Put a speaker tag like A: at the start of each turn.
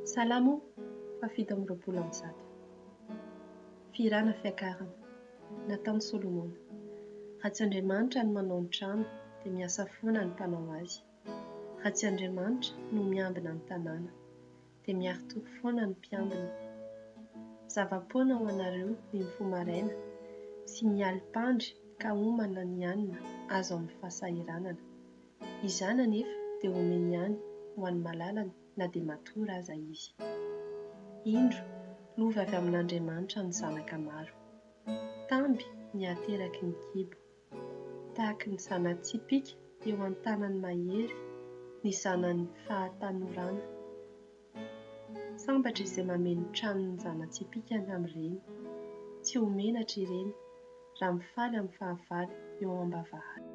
A: Salamo fa 7:20. Firana fiakarana nataon'i Solomona. Raha tsy Andriamanitra no manao ny trano dia miasa foana ny mpanao azy. Raha tsy Andriamanitra no miambina ny tanàna dia miaritoky foana ny mpiambina. Zava-poana ho anareo ny mifoha maraina sy mialipandry ka homana ny anina azo amin'ny fahasahiranana. Izany anefa dia omeny ihany ho an'ny malalany na dia matory aza izy. Indro lova avy amin'Andriamanitra ny zanaka maro. Tamby ny ateraky ny kibo. Tahaka ny zana-tsipika eo an-tanany mahery, ny zanany fahatanorana. Sambatra izay mameno tranony zana-tsipikany amin'ireny. Tsy ho menatra ireny raha mifaly amin'ny fahavalo eo am-bavahady.